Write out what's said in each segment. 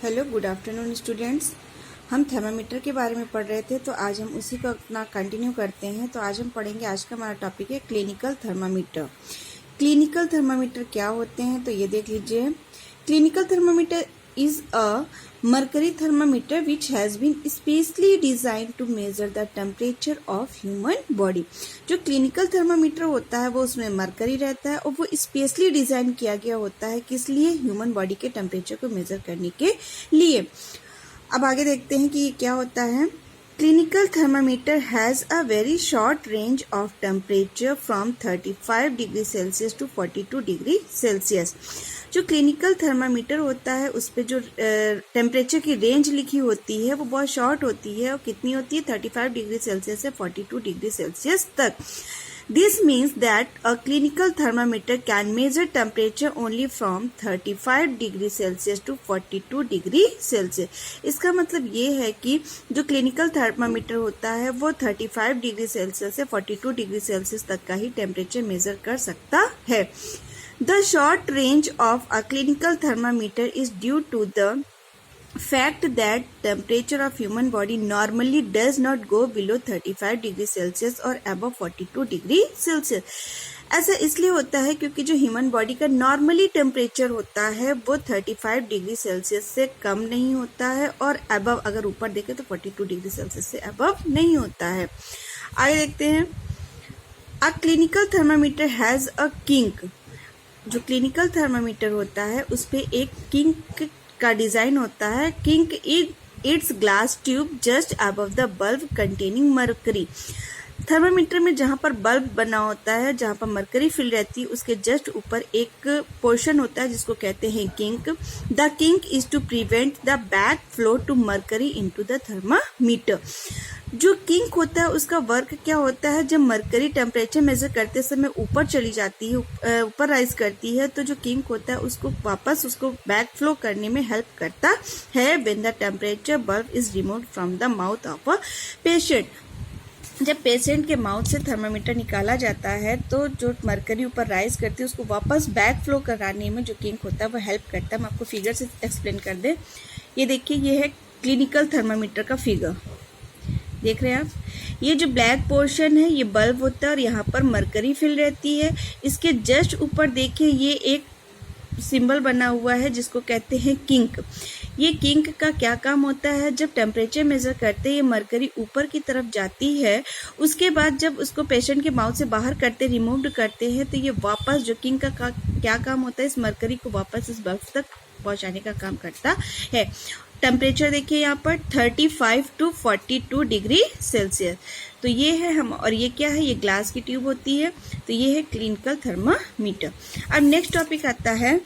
Hello good afternoon students. हम thermometer के बारे में पढ़ रहे थे, तो आज हम उसी को अपना कंटिन्यू करते हैं। तो आज हम पढ़ेंगे, आज का हमारा टॉपिक है क्लिनिकल थर्मामीटर। क्लिनिकल थर्मामीटर क्या होते हैं, तो ये देख लीजिए। Clinical thermometer is a mercury thermometer which has been specially designed to measure the temperature of human body। जो क्लिनिकल थर्मामीटर होता है वो उसमें मरकरी रहता है और वो स्पेशली डिजाइन किया गया होता है किस लिए? ह्यूमन बॉडी के टेम्परेचर को मेजर करने के लिए। अब आगे देखते हैं कि ये क्या होता है। Clinical thermometer has a very short range of temperature from 35 degree Celsius to 42 degree Celsius. जो क्लिनिकल थर्मामीटर होता है उस पर जो टेम्परेचर की रेंज लिखी होती है वो बहुत शॉर्ट होती है और कितनी होती है? 35 डिग्री सेल्सियस से 42 डिग्री सेल्सियस तक। This means that a clinical thermometer can measure temperature only from 35 degree Celsius to 42 degree Celsius. इसका मतलब ये है कि जो क्लिनिकल थर्मामीटर होता है वो 35 डिग्री सेल्सियस से 42 डिग्री सेल्सियस तक का ही टेम्परेचर मेजर कर सकता है। The short range of a clinical thermometer is due to the fact that temperature of human body normally does not go below 35 degree Celsius और above 42 डिग्री सेल्सियस। ऐसा इसलिए होता है क्योंकि जो ह्यूमन बॉडी का नॉर्मली टेम्परेचर होता है वो 35 डिग्री सेल्सियस से कम नहीं होता है और अबव, अगर ऊपर देखें तो 42 डिग्री सेल्सियस से अबव नहीं होता है। आगे देखते हैं। A clinical thermometer has a kink. जो क्लिनिकल थर्मामीटर होता है उस पे एक किंक का डिजाइन होता है। Kink it's glass tube just above the bulb containing mercury. Thermometer में जहां पर बल्ब बना होता है, जहां पर मरकरी फिल रहती है, उसके जस्ट ऊपर एक पोर्शन होता है जिसको कहते हैं kink. The kink is to prevent the back flow to mercury into the thermometer. जो किंक होता है उसका वर्क क्या होता है? जब मरकरी टेम्परेचर मेजर करते समय ऊपर चली जाती है, ऊपर राइज करती है, तो जो किंक होता है उसको वापस उसको बैक फ्लो करने में हेल्प करता है। When the temperature bulb is removed from the mouth of a patient. जब पेशेंट के माउथ से थर्मामीटर निकाला जाता है तो जो मरकरी ऊपर राइज करती है उसको वापस बैक फ्लो कराने में जो किंक होता है वो हेल्प करता है। हम आपको फिगर से एक्सप्लेन कर दें। ये देखिए, ये है क्लिनिकल थर्मामीटर का फिगर, देख रहे हैं आप। ये जो ब्लैक पोर्शन है ये बल्ब होता है और यहाँ पर मरकरी फिल रहती है। इसके जस्ट ऊपर देखिए ये एक सिंबल बना हुआ है जिसको कहते हैं किंक। ये किंक का क्या काम होता है? जब टेम्परेचर मेजर करते हैं ये मरकरी ऊपर की तरफ जाती है, उसके बाद जब उसको पेशेंट के माउथ से बाहर करते, रिमूव करते हैं, तो ये वापस जो किंक का क्या काम होता है? इस मरकरी को वापस इस बल्ब तक पहुंचाने का काम करता है। टेम्परेचर देखिए यहाँ पर 35 टू 42 डिग्री सेल्सियस। तो ये है हम, और ये क्या है? ये ग्लास की ट्यूब होती है। तो ये है क्लिनिकल थर्मामीटर। अब नेक्स्ट टॉपिक आता है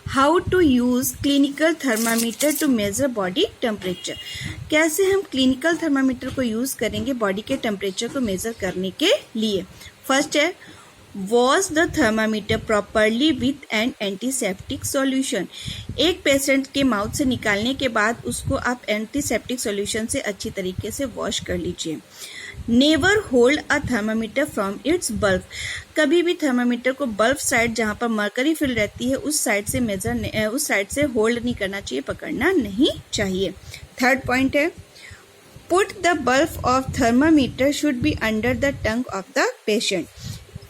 how to use clinical thermometer to measure body temperature. कैसे हम क्लिनिकल थर्मामीटर को यूज करेंगे बॉडी के टेम्परेचर को मेजर करने के लिए। फर्स्ट है, wash the thermometer properly with an antiseptic solution. एक पेशेंट के माउथ से निकालने के बाद उसको आप एंटीसेप्टिक सॉल्यूशन से अच्छी तरीके से वॉश कर लीजिए। Never hold a thermometer from its bulb. कभी भी थर्मामीटर को बल्ब साइड जहां पर मरकरी फिल रहती है उस साइड से होल्ड नहीं करना चाहिए, पकड़ना नहीं चाहिए। थर्ड पॉइंट है, put the bulb of thermometer should be under the tongue of the patient.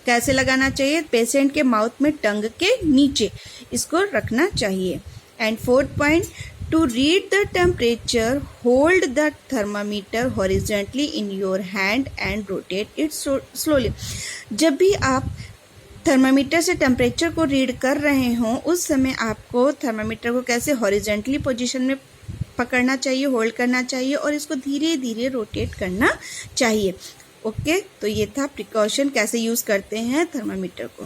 कैसे लगाना चाहिए? पेशेंट के माउथ में टंग के नीचे इसको रखना चाहिए। And fourth point, to read the temperature hold the thermometer horizontally in your hand and rotate it slowly. जब भी आप थर्मामीटर से टेम्परेचर को रीड कर रहे हों उस समय आपको थर्मामीटर को कैसे हॉरिजॉन्टली पोजीशन में पकड़ना चाहिए, होल्ड करना चाहिए और इसको धीरे धीरे रोटेट करना चाहिए। ओके, तो ये था प्रिकॉशन कैसे यूज करते हैं थर्मामीटर को।